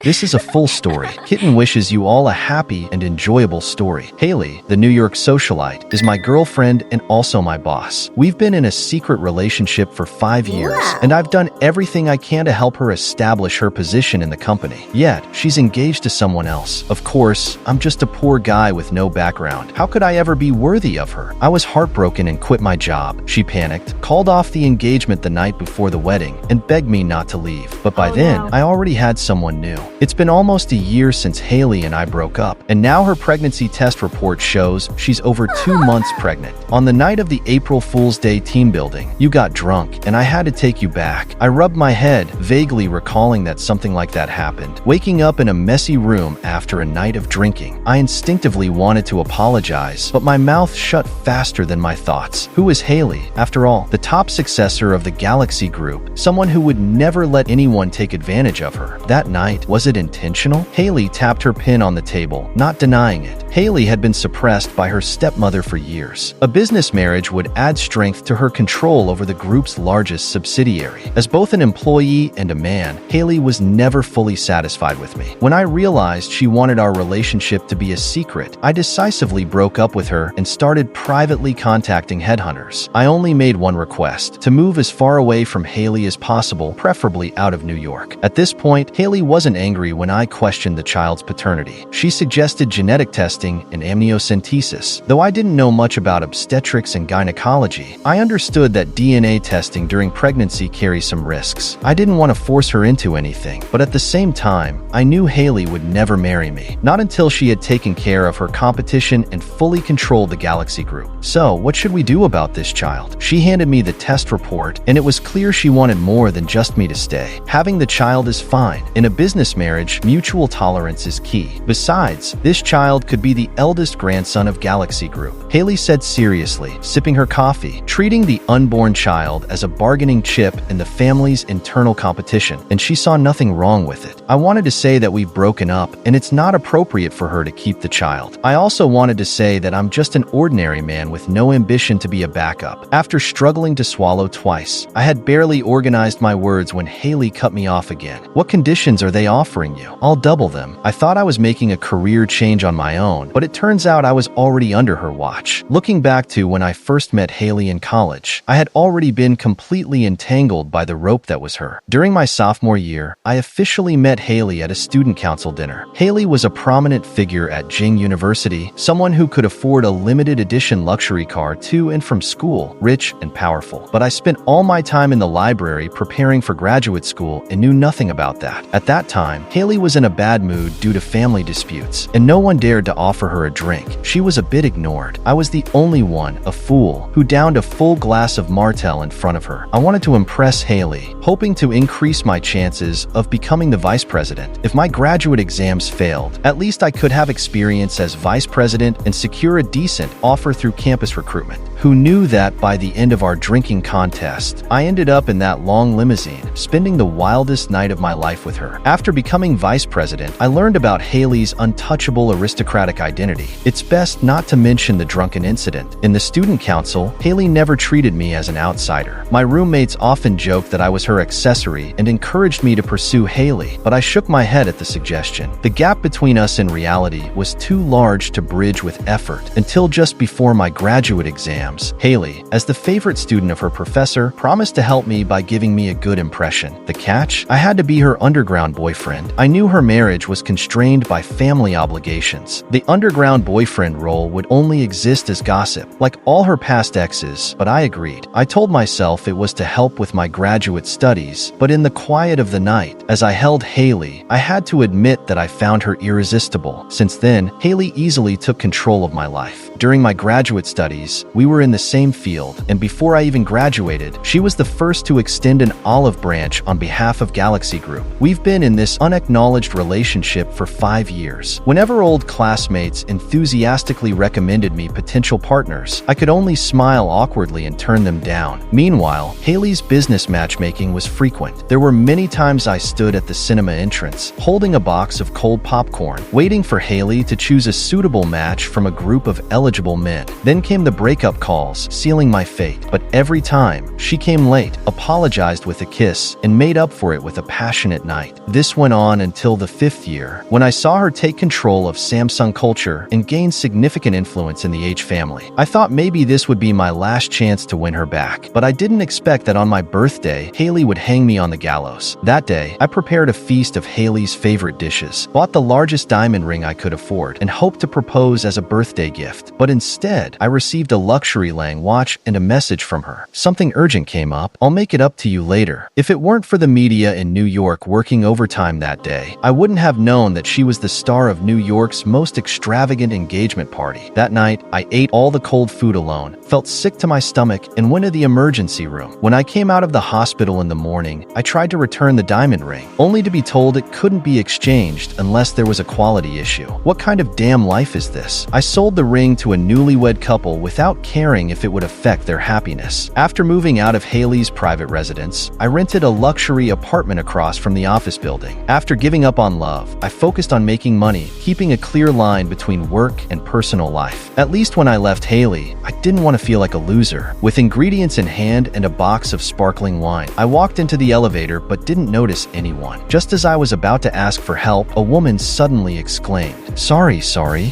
This is a full story. Kitten wishes you all a happy and enjoyable story. Hailey, the New York socialite, is my girlfriend and also my boss. We've been in a secret relationship for 5 years, and I've done everything I can to help her establish her position in the company. Yet, she's engaged to someone else. Of course, I'm just a poor guy with no background. How could I ever be worthy of her? I was heartbroken and quit my job. She panicked, called off the engagement the night before the wedding, and begged me not to leave. But by then, I already had someone new. It's been almost a year since Hailey and I broke up, and now her pregnancy test report shows she's over 2 months pregnant. On the night of the April Fool's Day team building, you got drunk, and I had to take you back. I rubbed my head, vaguely recalling that something like that happened. Waking up in a messy room after a night of drinking, I instinctively wanted to apologize, but my mouth shut faster than my thoughts. Who is Hailey? After all, the top successor of the Galaxy Group, someone who would never let anyone take advantage of her. That night, was it intentional? Hailey tapped her pin on the table, not denying it. Hailey had been suppressed by her stepmother for years. A business marriage would add strength to her control over the group's largest subsidiary. As both an employee and a man, Hailey was never fully satisfied with me. When I realized she wanted our relationship to be a secret, I decisively broke up with her and started privately contacting headhunters. I only made one request: to move as far away from Hailey as possible, preferably out of New York. At this point, Hailey wasn't angry when I questioned the child's paternity. She suggested genetic testing and amniocentesis. Though I didn't know much about obstetrics and gynecology, I understood that DNA testing during pregnancy carries some risks. I didn't want to force her into anything, but at the same time, I knew Hailey would never marry me. Not until she had taken care of her competition and fully controlled the Galaxy Group. So, what should we do about this child? She handed me the test report, and it was clear she wanted more than just me to stay. Having the child is fine. In a business marriage, mutual tolerance is key. Besides, this child could be the eldest grandson of Galaxy Group. Hailey said seriously, sipping her coffee, treating the unborn child as a bargaining chip in the family's internal competition, and she saw nothing wrong with it. I wanted to say that we've broken up, and it's not appropriate for her to keep the child. I also wanted to say that I'm just an ordinary man with no ambition to be a backup. After struggling to swallow twice, I had barely organized my words when Hailey cut me off again. What conditions are they offering you? I'll double them. I thought I was making a career change on my own, but it turns out I was already under her watch. Looking back to when I first met Hailey in college, I had already been completely entangled by the rope that was her. During my sophomore year, I officially met Hailey at a student council dinner. Hailey was a prominent figure at Jing University, someone who could afford a limited edition luxury car to and from school, rich and powerful. But I spent all my time in the library preparing for graduate school and knew nothing about that. At that time, Hailey was in a bad mood due to family disputes, and no one dared to offer her a drink. She was a bit ignored. I was the only one, a fool, who downed a full glass of Martell in front of her. I wanted to impress Hailey, hoping to increase my chances of becoming the vice president. If my graduate exams failed, at least I could have experience as vice president and secure a decent offer through campus recruitment. Who knew that by the end of our drinking contest, I ended up in that long limousine, spending the wildest night of my life with her. After becoming vice president, I learned about Hailey's untouchable aristocratic identity. It's best not to mention the drunken incident. In the student council, Hailey never treated me as an outsider. My roommates often joked that I was her accessory and encouraged me to pursue Hailey, but I shook my head at the suggestion. The gap between us in reality was too large to bridge with effort until just before my graduate exams. Hailey, as the favorite student of her professor, promised to help me by giving me a good impression. The catch? I had to be her underground boyfriend. I knew her marriage was constrained by family obligations. The underground boyfriend role would only exist as gossip, like all her past exes, but I agreed. I told myself it was to help with my graduate studies, but in the quiet of the night, as I held Hailey, I had to admit that I found her irresistible. Since then, Hailey easily took control of my life. During my graduate studies, we were in the same field, and before I even graduated, she was the first to extend an olive branch on behalf of Galaxy Group. We've been in this unacknowledged relationship for 5 years. Whenever old classmates enthusiastically recommended me potential partners, I could only smile awkwardly and turn them down. Meanwhile, Hailey's business matchmaking was frequent. There were many times I stood at the cinema entrance, holding a box of cold popcorn, waiting for Hailey to choose a suitable match from a group of eligible men. Then came the breakup call calls, sealing my fate. But every time, she came late, apologized with a kiss, and made up for it with a passionate night. This went on until the 5th year, when I saw her take control of Samsung culture and gain significant influence in the H family. I thought maybe this would be my last chance to win her back, but I didn't expect that on my birthday, Hailey would hang me on the gallows. That day, I prepared a feast of Hailey's favorite dishes, bought the largest diamond ring I could afford, and hoped to propose as a birthday gift. But instead, I received a luxury Lang watch and a message from her. Something urgent came up. I'll make it up to you later. If it weren't for the media in New York working overtime that day, I wouldn't have known that she was the star of New York's most extravagant engagement party. That night, I ate all the cold food alone, felt sick to my stomach, and went to the emergency room. When I came out of the hospital in the morning, I tried to return the diamond ring, only to be told it couldn't be exchanged unless there was a quality issue. What kind of damn life is this? I sold the ring to a newlywed couple without caring if it would affect their happiness. After moving out of Hailey's private residence, I rented a luxury apartment across from the office building. After giving up on love, I focused on making money, keeping a clear line between work and personal life. At least when I left Hailey, I didn't want to feel like a loser. With ingredients in hand and a box of sparkling wine, I walked into the elevator but didn't notice anyone. Just as I was about to ask for help, a woman suddenly exclaimed, Sorry.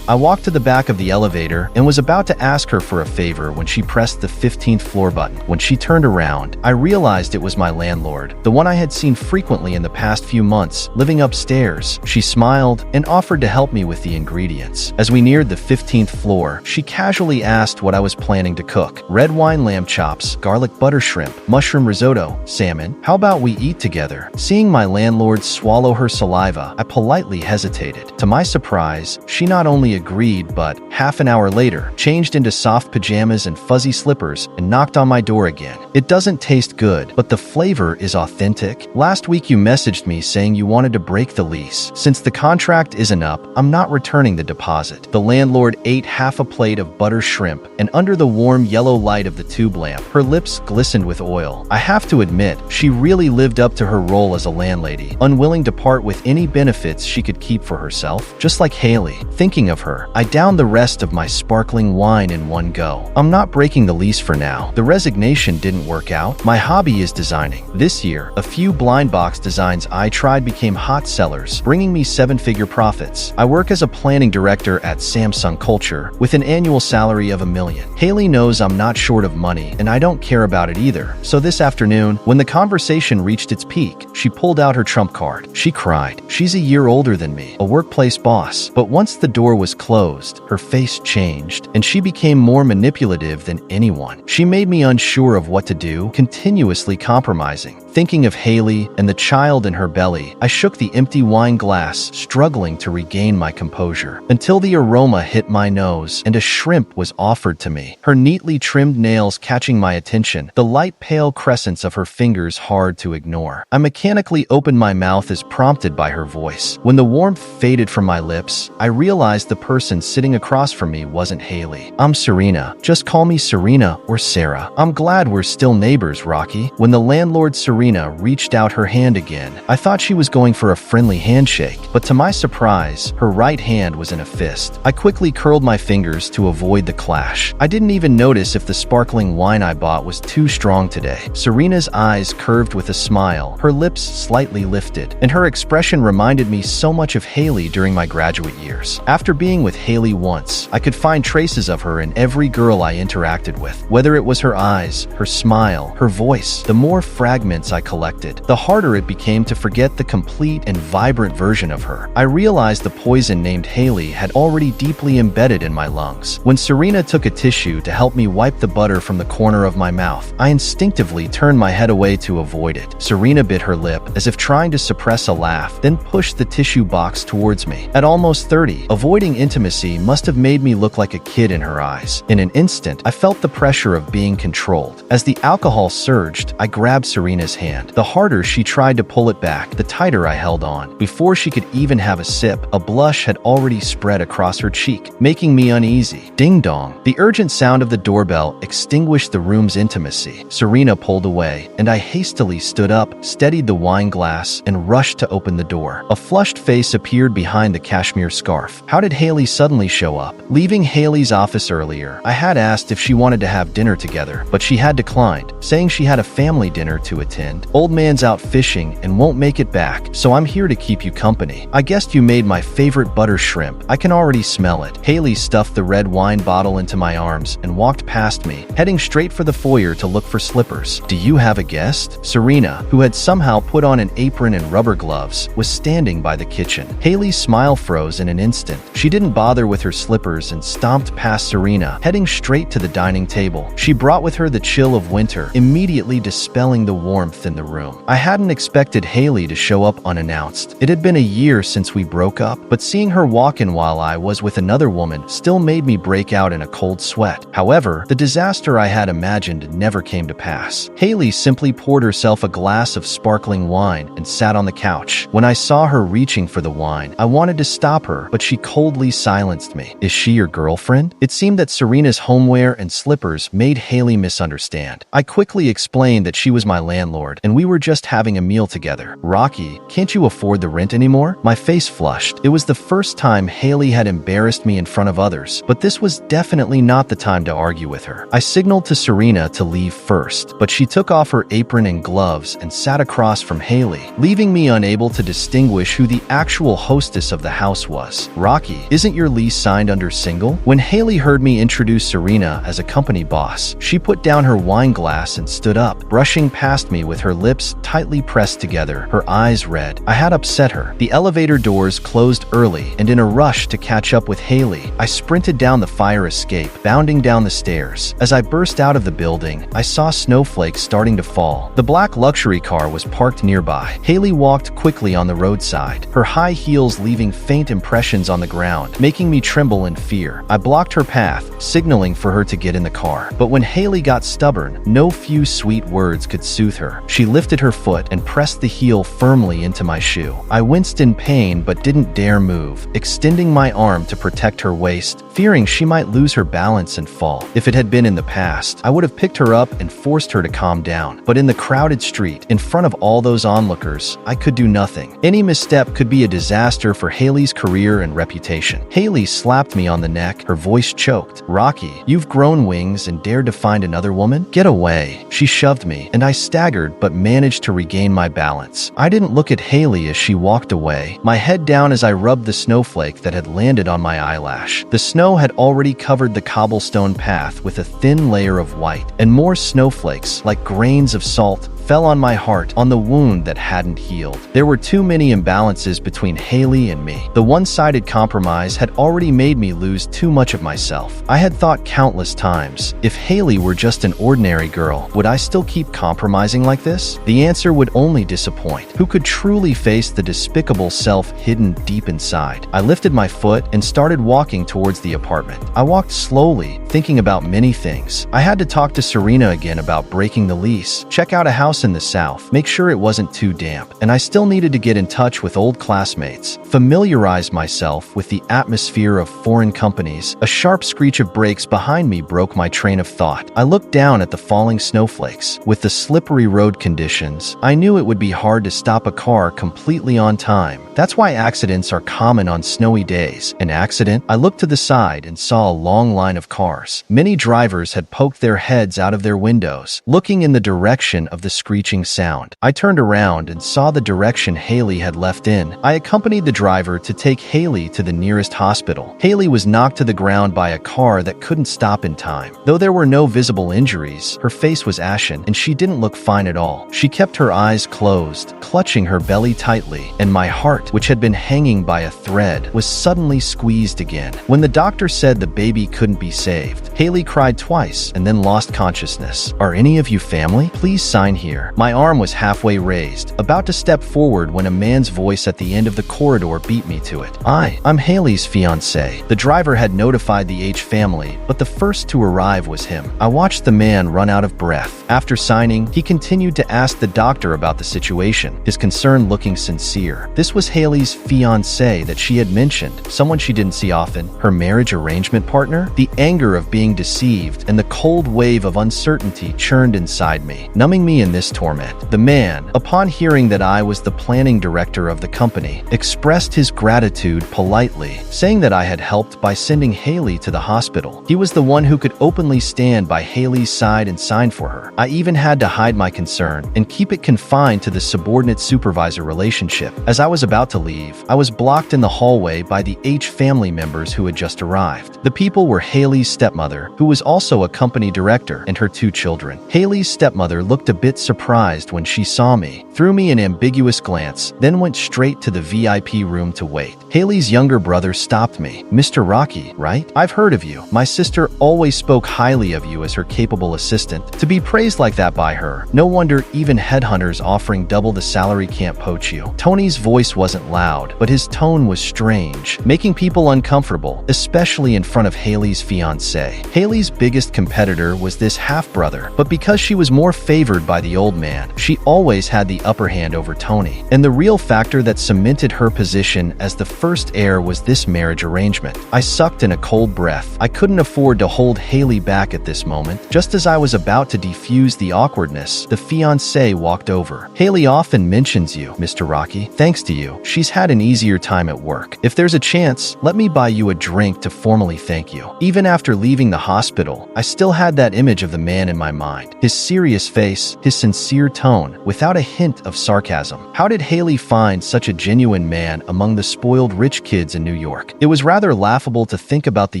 I walked to the back of the elevator and was about to ask her for a favor when she pressed the 15th floor button. When she turned around, I realized it was my landlord, the one I had seen frequently in the past few months, living upstairs. She smiled and offered to help me with the ingredients. As we neared the 15th floor, she casually asked what I was planning to cook. Red wine lamb chops, garlic butter shrimp, mushroom risotto, salmon. How about we eat together? Seeing my landlord swallow her saliva, I politely hesitated. To my surprise, she not only agreed, but half an hour later, changed into soft pajamas and fuzzy slippers and knocked on my door again. It doesn't taste good, but the flavor is authentic. Last week you messaged me saying you wanted to break the lease. Since the contract isn't up, I'm not returning the deposit. The landlord ate half a plate of butter shrimp, and under the warm yellow light of the tube lamp, her lips glistened with oil. I have to admit, she really lived up to her role as a landlady, unwilling to part with any benefits she could keep for herself. Just like Hailey. Thinking of her, I downed the rest of my sparkling wine in one go. I'm not breaking the lease for now. The resignation didn't work out. My hobby is designing. This year, a few blind box designs I tried became hot sellers, bringing me 7-figure profits. I work as a planning director at Samsung Culture with an annual salary of $1 million. Hailey knows I'm not short of money, and I don't care about it either. So this afternoon, when the conversation reached its peak, she pulled out her trump card. She cried. She's a year older than me, a workplace boss. But once the door was closed, her face changed, and she became more manipulative than anyone. She made me unsure of what to do, continuously compromising. Thinking of Hailey and the child in her belly, I shook the empty wine glass, struggling to regain my composure, until the aroma hit my nose and a shrimp was offered to me. Her neatly trimmed nails catching my attention, the light pale crescents of her fingers hard to ignore. I mechanically opened my mouth as prompted by her voice. When the warmth faded from my lips, I realized the person sitting across from me wasn't Hailey. I'm Serena. Just call me Serena or Sarah. I'm glad we're still neighbors, Rocky. When the landlord Serena reached out her hand again, I thought she was going for a friendly handshake, but to my surprise, her right hand was in a fist. I quickly curled my fingers to avoid the clash. I didn't even notice if the sparkling wine I bought was too strong today. Serena's eyes curved with a smile, her lips slightly lifted, and her expression reminded me so much of Hailey during my graduate years. After being with Hailey once, I could find traces of her in every girl I interacted with. Whether it was her eyes, her smile, her voice, the more fragments I collected, the harder it became to forget the complete and vibrant version of her. I realized the poison named Hailey had already deeply embedded in my lungs. When Serena took a tissue to help me wipe the butter from the corner of my mouth, I instinctively turned my head away to avoid it. Serena bit her lip, as if trying to suppress a laugh, then pushed the tissue box towards me. At almost 30, avoiding intimacy must have made me look like a kid in her eyes. In an instant, I felt the pressure of being controlled. As the alcohol surged, I grabbed Serena's hand. hand. The harder she tried to pull it back, the tighter I held on. Before she could even have a sip, a blush had already spread across her cheek, making me uneasy. Ding dong. The urgent sound of the doorbell extinguished the room's intimacy. Serena pulled away, and I hastily stood up, steadied the wine glass, and rushed to open the door. A flushed face appeared behind the cashmere scarf. How did Hailey suddenly show up? Leaving Hailey's office earlier, I had asked if she wanted to have dinner together, but she had declined, saying she had a family dinner to attend. Old man's out fishing and won't make it back, so I'm here to keep you company. I guessed you made my favorite butter shrimp. I can already smell it. Hailey stuffed the red wine bottle into my arms and walked past me, heading straight for the foyer to look for slippers. Do you have a guest? Serena, who had somehow put on an apron and rubber gloves, was standing by the kitchen. Hailey's smile froze in an instant. She didn't bother with her slippers and stomped past Serena, heading straight to the dining table. She brought with her the chill of winter, immediately dispelling the warmth in the room. I hadn't expected Hailey to show up unannounced. It had been a year since we broke up, but seeing her walk in while I was with another woman still made me break out in a cold sweat. However, the disaster I had imagined never came to pass. Hailey simply poured herself a glass of sparkling wine and sat on the couch. When I saw her reaching for the wine, I wanted to stop her, but she coldly silenced me. Is she your girlfriend? It seemed that Serena's homeware and slippers made Hailey misunderstand. I quickly explained that she was my landlord and we were just having a meal together. Rocky, can't you afford the rent anymore? My face flushed. It was the first time Hailey had embarrassed me in front of others, but this was definitely not the time to argue with her. I signaled to Serena to leave first, but she took off her apron and gloves and sat across from Hailey, leaving me unable to distinguish who the actual hostess of the house was. Rocky, isn't your lease signed under single? When Hailey heard me introduce Serena as a company boss, she put down her wine glass and stood up, brushing past me with her lips tightly pressed together, her eyes red. I had upset her. The elevator doors closed early, and in a rush to catch up with Hailey, I sprinted down the fire escape, bounding down the stairs. As I burst out of the building, I saw snowflakes starting to fall. The black luxury car was parked nearby. Hailey walked quickly on the roadside, her high heels leaving faint impressions on the ground, making me tremble in fear. I blocked her path, signaling for her to get in the car. But when Hailey got stubborn, no few sweet words could soothe her. She lifted her foot and pressed the heel firmly into my shoe. I winced in pain but didn't dare move, extending my arm to protect her waist, fearing she might lose her balance and fall. If it had been in the past, I would have picked her up and forced her to calm down. But in the crowded street, in front of all those onlookers, I could do nothing. Any misstep could be a disaster for Hailey's career and reputation. Hailey slapped me on the neck, her voice choked. Rocky, you've grown wings and dared to find another woman? Get away. She shoved me, and I staggered but managed to regain my balance. I didn't look at Hailey as she walked away, my head down as I rubbed the snowflake that had landed on my eyelash. The snow had already covered the cobblestone path with a thin layer of white, and more snowflakes, like grains of salt, fell on my heart, on the wound that hadn't healed. There were too many imbalances between Hailey and me. The one-sided compromise had already made me lose too much of myself. I had thought countless times, if Hailey were just an ordinary girl, would I still keep compromising like this? The answer would only disappoint. Who could truly face the despicable self hidden deep inside? I lifted my foot and started walking towards the apartment. I walked slowly, thinking about many things. I had to talk to Serena again about breaking the lease, check out a house in the south, make sure it wasn't too damp, and I still needed to get in touch with old classmates, familiarize myself with the atmosphere of foreign companies. A sharp screech of brakes behind me broke my train of thought. I looked down at the falling snowflakes. With the slippery road conditions, I knew it would be hard to stop a car completely on time. That's why accidents are common on snowy days. An accident? I looked to the side and saw a long line of cars. Many drivers had poked their heads out of their windows, looking in the direction of the screeching sound. I turned around and saw the direction Hailey had left in. I accompanied the driver to take Hailey to the nearest hospital. Hailey was knocked to the ground by a car that couldn't stop in time. Though there were no visible injuries, her face was ashen and she didn't look fine at all. She kept her eyes closed, clutching her belly tightly, and my heart, which had been hanging by a thread, was suddenly squeezed again. When the doctor said the baby couldn't be saved, Hailey cried twice and then lost consciousness. Are any of you family? Please sign here. near. My arm was halfway raised, about to step forward when a man's voice at the end of the corridor beat me to it. I'm Hailey's fiancé. The driver had notified the H family, but the first to arrive was him. I watched the man run out of breath. After signing, he continued to ask the doctor about the situation, his concern looking sincere. This was Hailey's fiancé that she had mentioned, someone she didn't see often, her marriage arrangement partner. The anger of being deceived and the cold wave of uncertainty churned inside me, numbing me in this torment. The man, upon hearing that I was the planning director of the company, expressed his gratitude politely, saying that I had helped by sending Hailey to the hospital. He was the one who could openly stand by Hailey's side and sign for her. I even had to hide my concern and keep it confined to the subordinate-supervisor relationship. As I was about to leave, I was blocked in the hallway by the H family members who had just arrived. The people were Hailey's stepmother, who was also a company director, and her 2 children. Hailey's stepmother looked a bit surprised when she saw me, threw me an ambiguous glance, then went straight to the VIP room to wait. Hailey's younger brother stopped me. "Mr. Rocky, right? I've heard of you. My sister always spoke highly of you as her capable assistant. To be praised like that by her, no wonder even headhunters offering double the salary can't poach you." Tony's voice wasn't loud, but his tone was strange, making people uncomfortable, especially in front of Hailey's fiancé. Hailey's biggest competitor was this half-brother, but because she was more favored by the old man, she always had the upper hand over Tony. And the real factor that cemented her position as the first heir was this marriage arrangement. I sucked in a cold breath. I couldn't afford to hold Hailey back at this moment. Just as I was about to defuse the awkwardness, the fiancé walked over. "Hailey often mentions you, Mr. Rocky. Thanks to you, she's had an easier time at work. If there's a chance, let me buy you a drink to formally thank you." Even after leaving the hospital, I still had that image of the man in my mind. His serious face, his sincere tone, without a hint of sarcasm. How did Hailey find such a genuine man among the spoiled rich kids in New York? It was rather laughable to think about the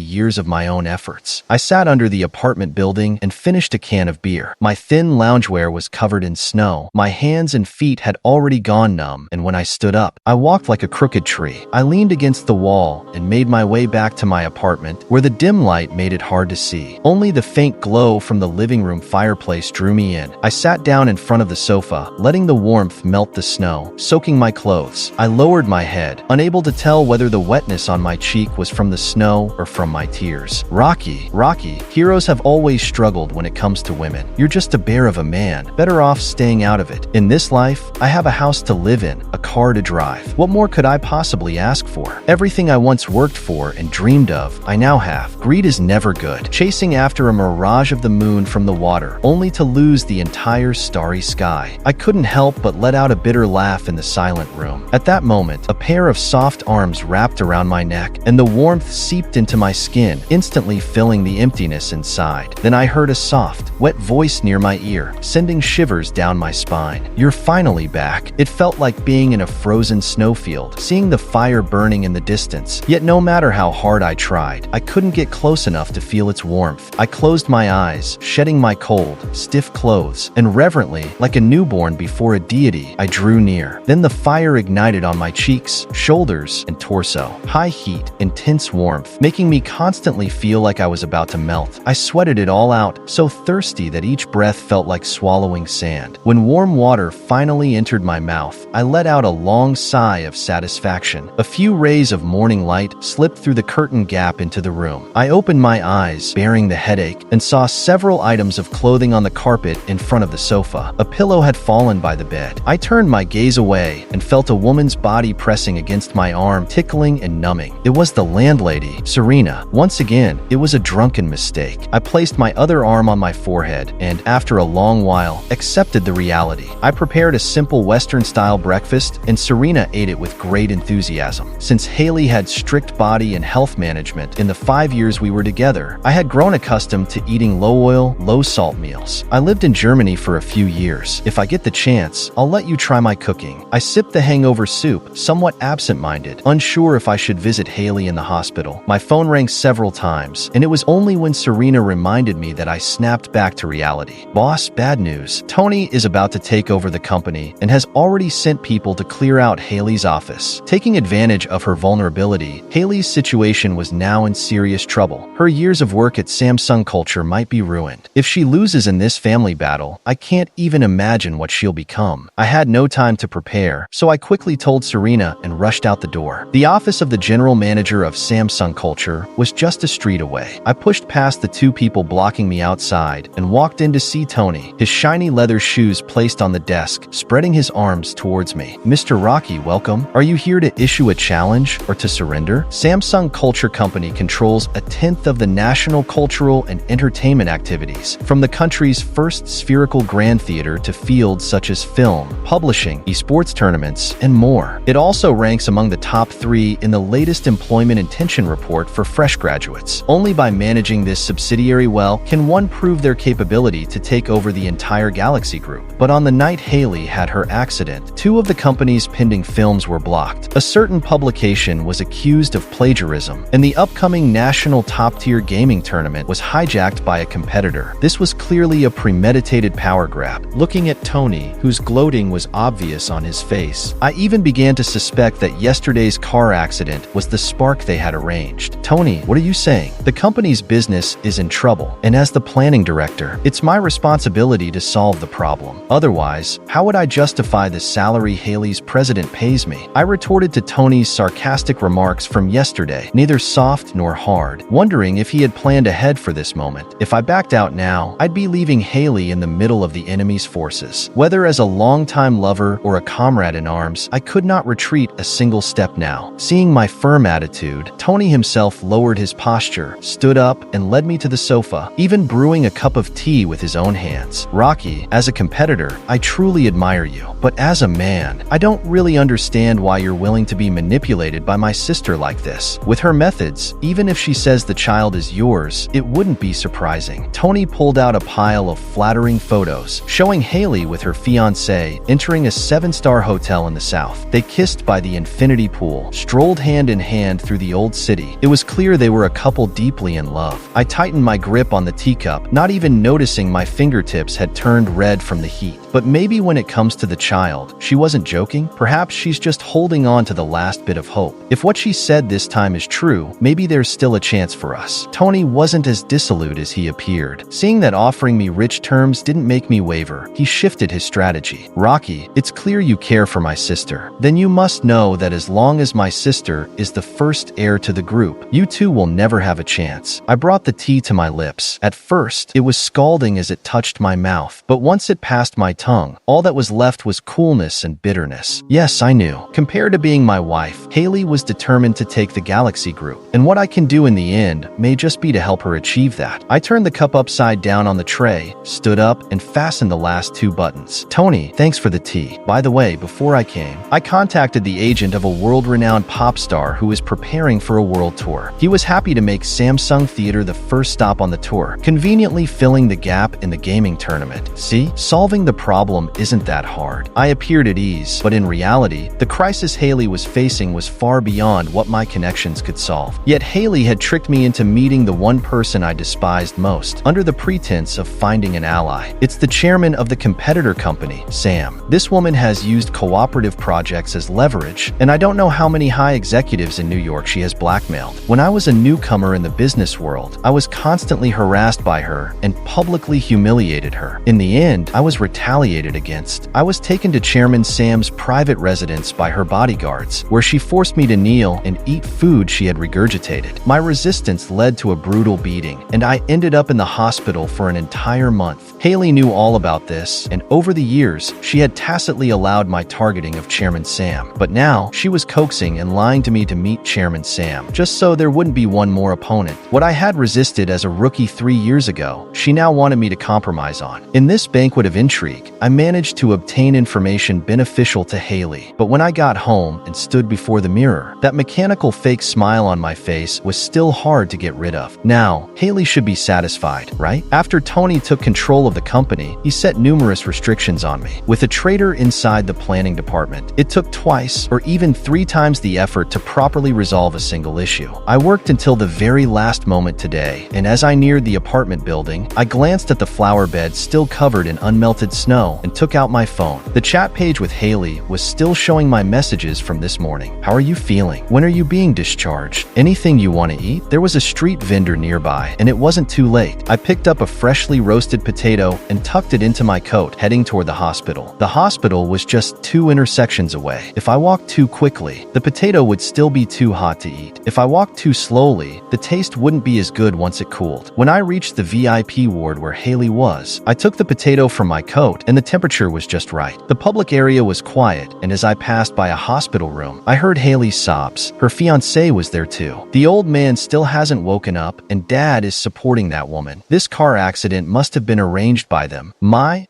years of my own efforts. I sat under the apartment building and finished a can of beer. My thin loungewear was covered in snow. My hands and feet had already gone numb, and when I stood up, I walked like a crooked tree. I leaned against the wall and made my way back to my apartment, where the dim light made it hard to see. Only the faint glow from the living room fireplace drew me in. I sat down in front of the sofa, letting the warmth melt the snow, soaking my clothes. I lowered my head, unable to tell whether the wetness on my cheek was from the snow or from my tears. Rocky, heroes have always struggled when it comes to women. You're just a bear of a man, better off staying out of it. In this life, I have a house to live in, a car to drive. What more could I possibly ask for? Everything I once worked for and dreamed of, I now have. Greed is never good. Chasing after a mirage of the moon from the water, only to lose the entire starry sky. I couldn't help but let out a bitter laugh in the silent room. At that moment, a pair of soft arms wrapped around my neck, and the warmth seeped into my skin, instantly filling the emptiness inside. Then I heard a soft, wet voice near my ear, sending shivers down my spine. "You're finally back." It felt like being in a frozen snowfield, seeing the fire burning in the distance. Yet no matter how hard I tried, I couldn't get close enough to feel its warmth. I closed my eyes, shedding my cold, stiff clothes, and reverently, like a newborn before a deity, I drew near. Then the fire ignited on my cheeks, shoulders, and torso. High heat, intense warmth, making me constantly feel like I was about to melt. I sweated it all out, so thirsty that each breath felt like swallowing sand. When warm water finally entered my mouth, I let out a long sigh of satisfaction. A few rays of morning light slipped through the curtain gap into the room. I opened my eyes, bearing the headache, and saw several items of clothing on the carpet in front of the sofa. A pillow had fallen by the bed. I turned my gaze away and felt a woman's body pressing against my arm, tickling and numbing. It was the landlady, Serena. Once again, it was a drunken mistake. I placed my other arm on my forehead and, after a long while, accepted the reality. I prepared a simple Western-style breakfast, and Serena ate it with great enthusiasm. Since Hailey had strict body and health management in the 5 years we were together, I had grown accustomed to eating low-oil, low-salt meals. I lived in Germany for a few years. If I get the chance, I'll let you try my cooking. I sipped the hangover soup, somewhat absent-minded, unsure if I should visit Hailey in the hospital. My phone rang several times, and it was only when Serena reminded me that I snapped back to reality. "Boss, bad news. Tony is about to take over the company and has already sent people to clear out Hailey's office." Taking advantage of her vulnerability, Hailey's situation was now in serious trouble. Her years of work at Samsung Culture might be ruined. If she loses in this family battle, I can't can't even imagine what she'll become. I had no time to prepare, so I quickly told Serena and rushed out the door. The office of the general manager of Samsung Culture was just a street away. I pushed past the two people blocking me outside and walked in to see Tony, his shiny leather shoes placed on the desk, spreading his arms towards me. "Mr. Rocky, welcome. Are you here to issue a challenge or to surrender?" Samsung Culture Company controls a tenth of the national cultural and entertainment activities, from the country's first spherical grand theater to fields such as film, publishing, esports tournaments, and more. It also ranks among the top 3 in the latest employment intention report for fresh graduates. Only by managing this subsidiary well can one prove their capability to take over the entire Galaxy Group. But on the night Hailey had her accident, 2 of the company's pending films were blocked. A certain publication was accused of plagiarism, and the upcoming national top-tier gaming tournament was hijacked by a competitor. This was clearly a premeditated power grab. Looking at Tony, whose gloating was obvious on his face, I even began to suspect that yesterday's car accident was the spark they had arranged. "Tony, what are you saying?" "The company's business is in trouble, and as the planning director, it's my responsibility to solve the problem. Otherwise, how would I justify the salary Hailey's president pays me?" I retorted to Tony's sarcastic remarks from yesterday, neither soft nor hard, wondering if he had planned ahead for this moment. If I backed out now, I'd be leaving Hailey in the middle of the enemy's forces. Whether as a longtime lover or a comrade in arms, I could not retreat a single step now. Seeing my firm attitude, Tony himself lowered his posture, stood up, and led me to the sofa, even brewing a cup of tea with his own hands. "Rocky, as a competitor, I truly admire you. But as a man, I don't really understand why you're willing to be manipulated by my sister like this. With her methods, even if she says the child is yours, it wouldn't be surprising." Tony pulled out a pile of flattering photos, showing Hailey with her fiancé entering a 7-star hotel in the south. They kissed by the infinity pool, strolled hand in hand through the old city. It was clear they were a couple deeply in love. I tightened my grip on the teacup, not even noticing my fingertips had turned red from the heat. But maybe when it comes to the child, she wasn't joking. Perhaps she's just holding on to the last bit of hope. If what she said this time is true, maybe there's still a chance for us. Tony wasn't as dissolute as he appeared. Seeing that offering me rich terms didn't make me waver, he shifted his strategy. "Rocky, it's clear you care for my sister. Then you must know that as long as my sister is the first heir to the group, you two will never have a chance." I brought the tea to my lips. At first, it was scalding as it touched my mouth, but once it passed my tongue, all that was left was coolness and bitterness. Yes, I knew. Compared to being my wife, Hailey was determined to take the Galaxy Group, and what I can do in the end may just be to help her achieve that. I turned the cup upside down on the tray, stood up, and fastened the last 2 buttons. "Tony, thanks for the tea. By the way, before I came, I contacted the agent of a world-renowned pop star who is preparing for a world tour. He was happy to make Samsung Theater the first stop on the tour, conveniently filling the gap in the gaming tournament. See, solving the problem isn't that hard." I appeared at ease, but in reality, the crisis Hailey was facing was far beyond what my connections could solve. Yet Hailey had tricked me into meeting the one person I despised most, under the pretense of finding an ally. It's the chairman of the competitor company, Sam. This woman has used cooperative projects as leverage, and I don't know how many high executives in New York she has blackmailed. When I was a newcomer in the business world, I was constantly harassed by her and publicly humiliated her. In the end, I was retaliated against. I was taken to Chairman Sam's private residence by her bodyguards, where she forced me to kneel and eat food she had regurgitated. My resistance led to a brutal beating, and I ended up in the hospital for an entire month. Hailey knew all about this, and over the years, she had tacitly allowed my targeting of Chairman Sam. But now, she was coaxing and lying to me to meet Chairman Sam, just so there wouldn't be one more opponent. What I had resisted as a rookie 3 years ago, she now wanted me to compromise on. In this banquet of intrigue, I managed to obtain information beneficial to Hailey. But when I got home and stood before the mirror, that mechanical fake smile on my face was still hard to get rid of. Now, Hailey should be satisfied, right? After Tony took control of the company, he set numerous restrictions on me. With a traitor inside the planning department, it took twice or even 3 times the effort to properly resolve a single issue. I worked until the very last moment today, and as I neared the apartment building, I glanced at the flower bed still covered in unmelted snow no and took out my phone. The chat page with Hailey was still showing my messages from this morning. How are you feeling? When are you being discharged? Anything you want to eat? There was a street vendor nearby, and it wasn't too late. I picked up a freshly roasted potato and tucked it into my coat, heading toward the hospital. The hospital was just 2 intersections away. If I walked too quickly, the potato would still be too hot to eat. If I walked too slowly, the taste wouldn't be as good once it cooled. When I reached the VIP ward where Hailey was, I took the potato from my coat, and the temperature was just right. The public area was quiet, and as I passed by a hospital room, I heard Hailey's sobs. Her fiancé was there too. The old man still hasn't woken up, and Dad is supporting that woman. This car accident must have been arranged by them.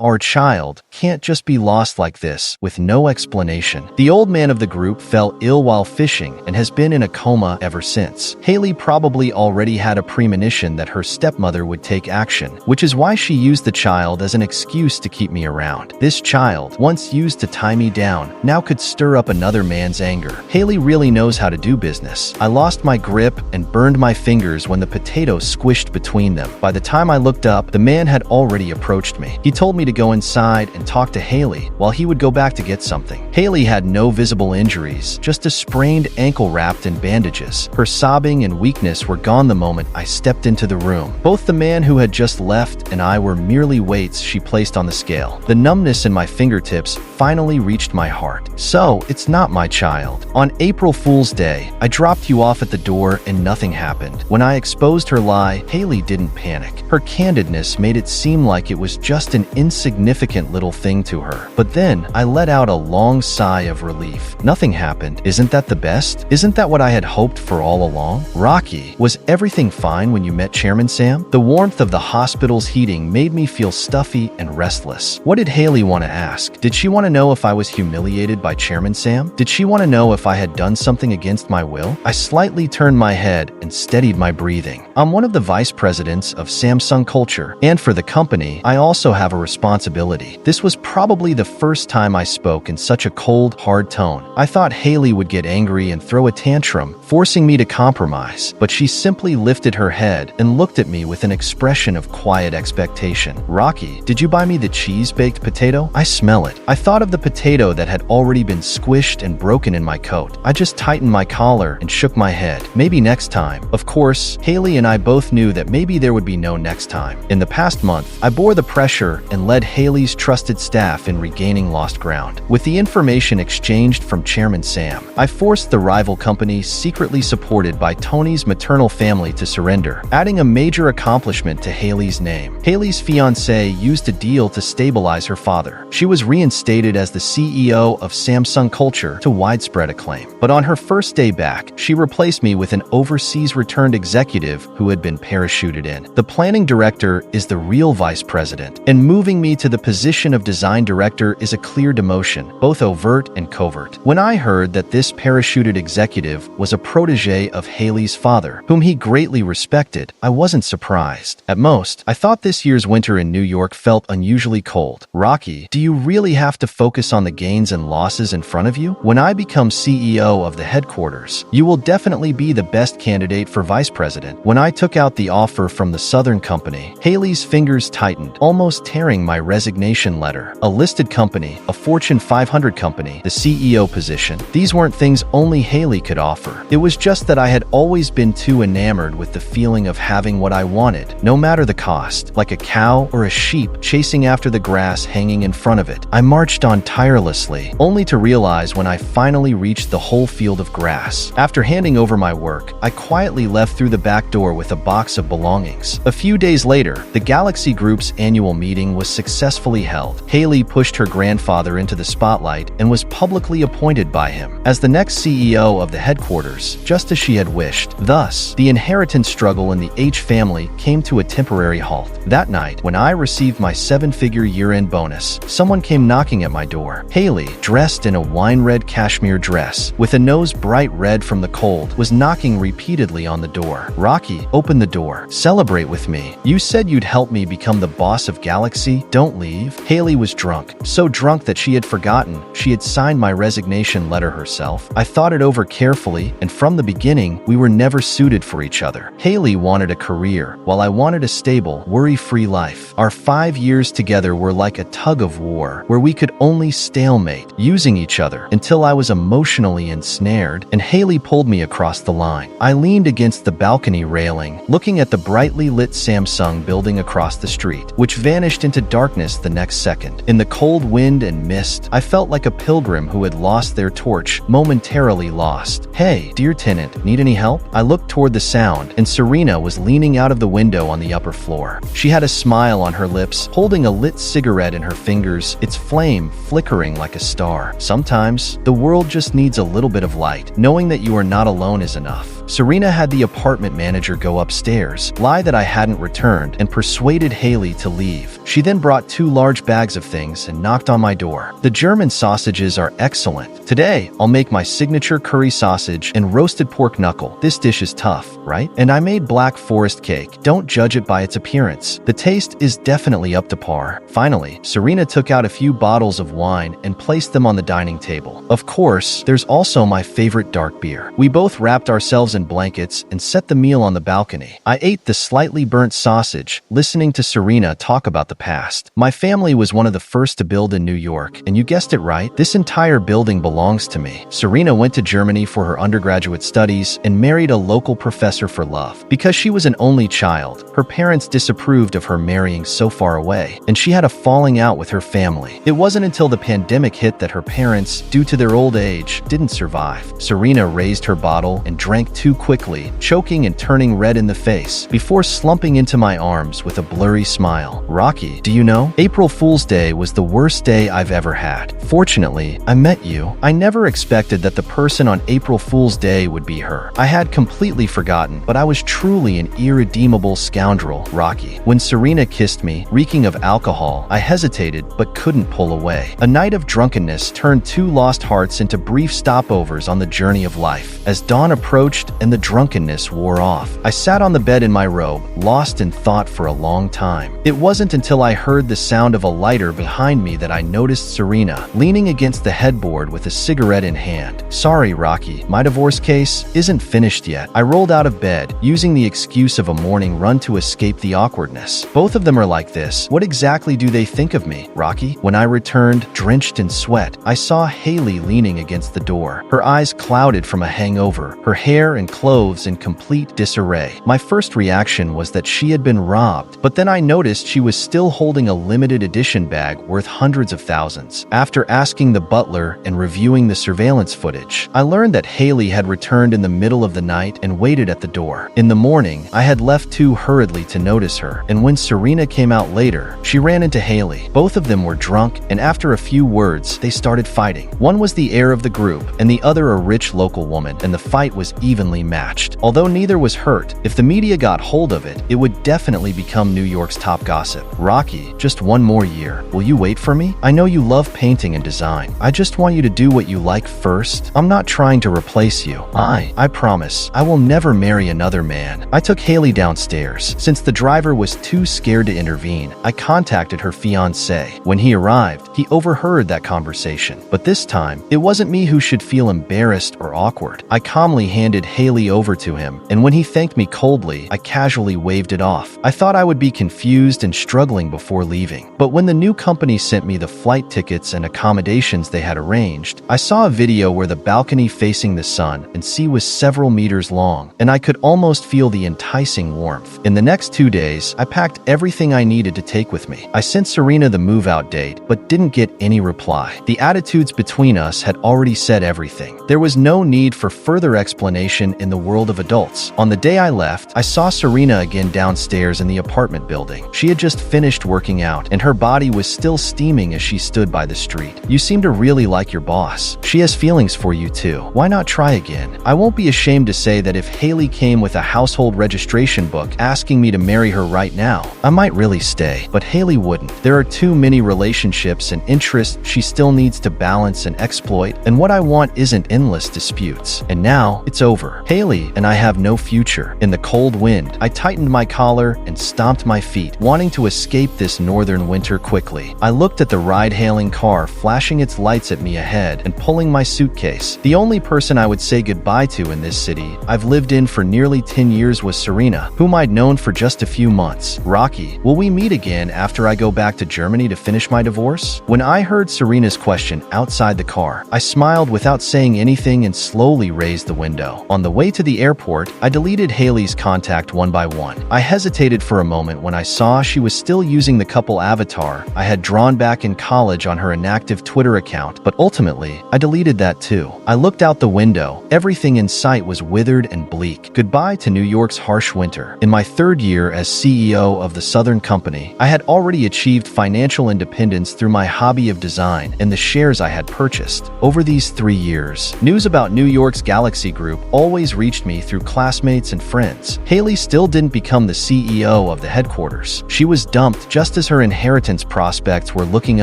Our child can't just be lost like this, with no explanation. The old man of the group fell ill while fishing and has been in a coma ever since. Hailey probably already had a premonition that her stepmother would take action, which is why she used the child as an excuse to keep me around. This child, once used to tie me down, now could stir up another man's anger. Hailey really knows how to do business. I lost my grip and burned my fingers when the potato squished between them. By the time I looked up, the man had already approached me. He told me to go inside and talk to Hailey while he would go back to get something. Hailey had no visible injuries, just a sprained ankle wrapped in bandages. Her sobbing and weakness were gone the moment I stepped into the room. Both the man who had just left and I were merely weights she placed on the scale. The numbness in my fingertips finally reached my heart. So, it's not my child. On April Fool's Day, I dropped you off at the door and nothing happened. When I exposed her lie, Hailey didn't panic. Her candidness made it seem like it was just an insignificant little thing to her. But then, I let out a long sigh of relief. Nothing happened. Isn't that the best? Isn't that what I had hoped for all along? Rocky, was everything fine when you met Chairman Sam? The warmth of the hospital's heating made me feel stuffy and restless. What did Hailey want to ask? Did she want to know if I was humiliated by Chairman Sam? Did she want to know if I had done something against my will? I slightly turned my head and steadied my breathing. I'm one of the vice presidents of Samsung Culture, and for the company, I also have a responsibility. This was probably the first time I spoke in such a cold, hard tone. I thought Hailey would get angry and throw a tantrum, forcing me to compromise, but she simply lifted her head and looked at me with an expression of quiet expectation. Rocky, did you buy me the cheese-baked potato? I smell it. I thought of the potato that had already been squished and broken in my coat. I just tightened my collar and shook my head. Maybe next time. Of course, Hailey and I both knew that maybe there would be no next time. In the past month, I bore the pressure and led Hailey's trusted staff in regaining lost ground. With the information exchanged from Chairman Sam, I forced the rival company secretly supported by Tony's maternal family to surrender, adding a major accomplishment to Hailey's name. Hailey's fiancé used a deal to stabilize her father. She was reinstated as the CEO of Samsung Culture to widespread acclaim. But on her first day back, she replaced me with an overseas returned executive who had been parachuted in. The planning director is the real vice president, and moving me to the position of design director is a clear demotion, both overt and covert. When I heard that this parachuted executive was a protege of Hailey's father, whom he greatly respected, I wasn't surprised. At most, I thought this year's winter in New York felt unusually cold. Rocky, do you really have to focus on the gains and losses in front of you? When I become CEO of the headquarters, you will definitely be the best candidate for vice president. When I took out the offer from the Southern company, Hailey's fingers tightened, almost tearing my resignation letter. A listed company, a Fortune 500 company, the CEO position. These weren't things only Hailey could offer. It was just that I had always been too enamored with the feeling of having what I wanted, no matter the cost, like a cow or a sheep chasing after the grass hanging in front of it. I marched on tirelessly, only to realize when I finally reached the whole field of grass. After handing over my work, I quietly left through the back door with a box of belongings. A few days later, the Galaxy Group's annual meeting was successfully held. Hailey pushed her grandfather into the spotlight and was publicly appointed by him as the next CEO of the headquarters, just as she had wished. Thus, the inheritance struggle in the H family came to a temporary halt. That night, when I received my 7-figure year-end bonus, someone came knocking at my door. Hailey, dressed in a wine-red cashmere dress, with a nose bright red from the cold, was knocking repeatedly on the door. Rocky, open the door. Celebrate with me. You said you'd help me become the boss of Galaxy. Don't leave. Hailey was drunk, so drunk that she had forgotten she had signed my resignation letter herself. I thought it over carefully, and from the beginning, we were never suited for each other. Hailey wanted a career, while I wanted a stable, worry-free life. Our 5 years together were like a tug of war, where we could only stalemate, using each other, until I was emotionally ensnared, and Hailey pulled me across the line. I leaned against the balcony railing, looking at the brightly lit Samsung building across the street, which vanished into darkness the next second. In the cold wind and mist, I felt like a pilgrim who had lost their torch, momentarily lost. "Hey, dear tenant, need any help?" I looked toward the sound, and Serena was leaning out of the window on the upper floor. She had a smile on her lips, holding a lit cigarette in her fingers, its flame flickering like a star. Sometimes, the world just needs a little bit of light. Knowing that you are not alone is enough. Serena had the apartment manager go upstairs, lie that I hadn't returned, and persuaded Hailey to leave. She then brought 2 large bags of things and knocked on my door. "The German sausages are excellent. Today, I'll make my signature curry sausage and roasted pork knuckle. This dish is tough, right? And I made black forest cake. Don't judge it by its appearance. The taste is definitely up to par." Finally, Serena took out a few bottles of wine and placed them on the dining table. Of course, there's also my favorite dark beer. We both wrapped ourselves in blankets and set the meal on the balcony. I ate the slightly burnt sausage, listening to Serena talk about the past. "My family was one of the first to build in New York, and you guessed it right, this entire building belongs to me." Serena went to Germany for her undergraduate studies and married a local professor for love. Because she was an only child, her parents disapproved of her marrying so far away, and she had a falling out with her family. It wasn't until the pandemic hit that her parents, due to their old age, didn't survive. Serena raised her bottle and drank too quickly, choking and turning red in the face, before slumping into my arms with a blurry smile. "Rocky, do you know? April Fool's Day was the worst day I've ever had. Fortunately, I met you. I never expected that the person on April Fool's Day would be her. I had completely forgotten, but I was truly an irredeemable scoundrel, Rocky." When Serena kissed me, reeking of alcohol, I hesitated but couldn't pull away. A night of drunkenness turned 2 lost hearts into brief stopovers on the journey of life. As dawn approached and the drunkenness wore off, I sat on the bed in my robe, lost in thought for a long time. It wasn't until I heard the sound of a lighter behind me that I noticed Serena, leaning against the headboard with a cigarette in hand. "Sorry, Rocky, my divorce case isn't finished yet." I rolled out of bed, using the excuse of a morning run to escape the awkwardness. "Both of them are like this. What exactly do they think of me, Rocky?" When I returned, drenched in sweat, I saw Hailey leaning against the door, her eyes clouded from a hangover, her hair and clothes in complete disarray. My first reaction was that she had been robbed, but then I noticed she was still holding a limited edition bag worth hundreds of thousands. After asking the butler and reviewing the surveillance footage, I learned that Hailey had returned in the middle of the night and waited at the door. In the morning, I had left too hurriedly to notice her, and when Serena came out later, she ran into Hailey. Both of them were drunk, and after a few words, they started fighting. One was the heir of the group, and the other a rich local woman, and the fight was evenly matched. Although neither was hurt, if the media got hold of it, it would definitely become New York's top gossip. "Rocky, just one more year. Will you wait for me? I know you love painting and design. I just want you to do what you like first. I'm not trying to replace you. I promise, I will never marry another man." I took Hailey downstairs. Since the driver was too scared to intervene, I contacted her fiancé. When he arrived, he overheard that conversation. But this time, it wasn't me who should feel embarrassed or awkward. I calmly handed Hailey over to him, and when he thanked me coldly, I casually waved it off. I thought I would be confused and struggling before leaving. But when the new company sent me the flight tickets and accommodations they had arranged, I saw a video where the balcony facing the sun and sea was several meters long, and I could almost feel the enticing warmth. In the next 2 days, I packed everything I needed to take with me. I sent Serena the move-out date, but didn't get any reply. The attitudes between us had already said everything. There was no need for further explanation in the world of adults. On the day I left, I saw Serena again downstairs in the apartment building. She had just finished working out, and her body was still steaming as she stood by the street. "You seem to really like your boss. She has feelings for you too. Why not try again?" I won't be ashamed to say that if Hailey came with a household registration book asking me to marry her right now, I might really stay. But Hailey wouldn't. There are too many relationships and interests she still needs to balance and exploit, and what I want isn't endless disputes. And now, it's over. Hailey and I have no future. In the cold wind, I tightened my collar and stomped my feet, wanting to escape this northern winter quickly. I looked at the ride-hailing car flashing its lights at me ahead and pulling my suitcase. The only person I would say goodbye to in this city I've lived in for nearly 10 years was Serena, whom I'd known for just a few months. "Rocky, will we meet again after I go back back to Germany to finish my divorce? When I heard Serena's question outside the car, I smiled without saying anything and slowly raised the window. On the way to the airport, I deleted Hailey's contact one by one. I hesitated for a moment when I saw she was still using the couple avatar I had drawn back in college on her inactive Twitter account, but ultimately, I deleted that too. I looked out the window. Everything in sight was withered and bleak. Goodbye to New York's harsh winter. In my third year as CEO of the Southern Company, I had already achieved financial independence through my hobby of design and the shares I had purchased. Over these 3 years, news about New York's Galaxy Group always reached me through classmates and friends. Hailey still didn't become the CEO of the headquarters. She was dumped just as her inheritance prospects were looking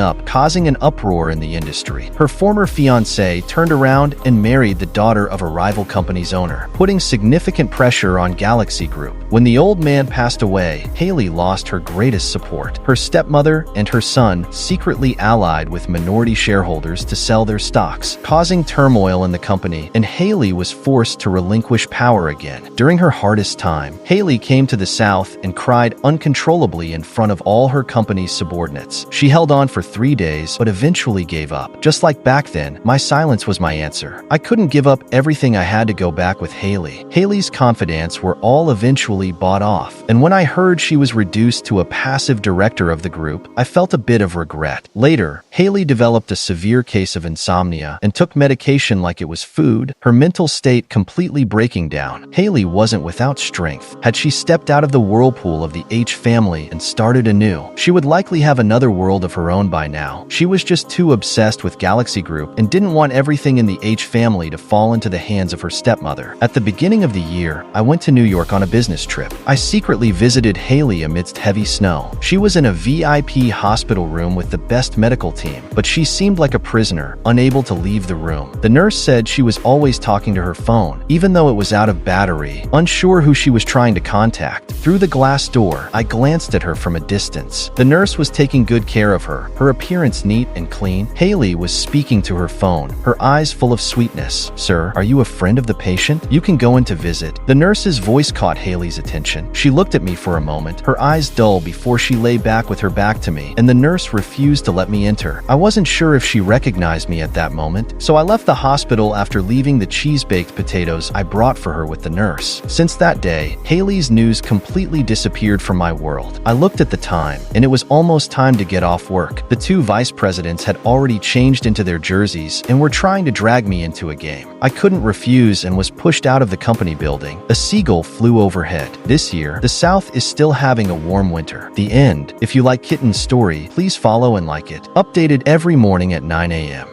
up, causing an uproar in the industry. Her former fiancé turned around and married the daughter of a rival company's owner, putting significant pressure on Galaxy Group. When the old man passed away, Hailey lost her greatest support. Her stepmother and her son secretly allied with minority shareholders to sell their stocks, causing turmoil in the company, and Hailey was forced to relinquish power again. During her hardest time, Hailey came to the South and cried uncontrollably in front of all her company's subordinates. She held on for 3 days, but eventually gave up. Just like back then, my silence was my answer. I couldn't give up everything I had to go back with Hailey. Hailey's confidants were all eventually bought off, and when I heard she was reduced to a passive director of the group, I felt a bit of regret. Later, Hailey developed a severe case of insomnia and took medication like it was food, her mental state completely breaking down. Hailey wasn't without strength. Had she stepped out of the whirlpool of the H family and started anew, she would likely have another world of her own by now. She was just too obsessed with Galaxy Group and didn't want everything in the H family to fall into the hands of her stepmother. At the beginning of the year, I went to New York on a business trip. I secretly visited Hailey amidst heavy snow. She was in a VIP hospital room with the best medical team, but she seemed like a prisoner, unable to leave the room. The nurse said she was always talking to her phone, even though it was out of battery, unsure who she was trying to contact. Through the glass door, I glanced at her from a distance. The nurse was taking good care of her, her appearance neat and clean. Hailey was speaking to her phone, her eyes full of sweetness. "Sir, are you a friend of the patient? You can go in to visit." The nurse's voice caught Hailey's attention. She looked at me for a moment, her eyes dull before she lay back with her back to me, and the nurse refused to let me enter. I wasn't sure if she recognized me at that moment, so I left the hospital after leaving the cheese-baked potatoes I brought for her with the nurse. Since that day, Hailey's news completely disappeared from my world. I looked at the time, and it was almost time to get off work. The 2 vice presidents had already changed into their jerseys and were trying to drag me into a game. I couldn't refuse and was pushed out of the company building. A seagull flew overhead. This year, the South is still having a warm winter. The end. If you like Kitten's story, please follow and like it. Updated every morning at 9 a.m.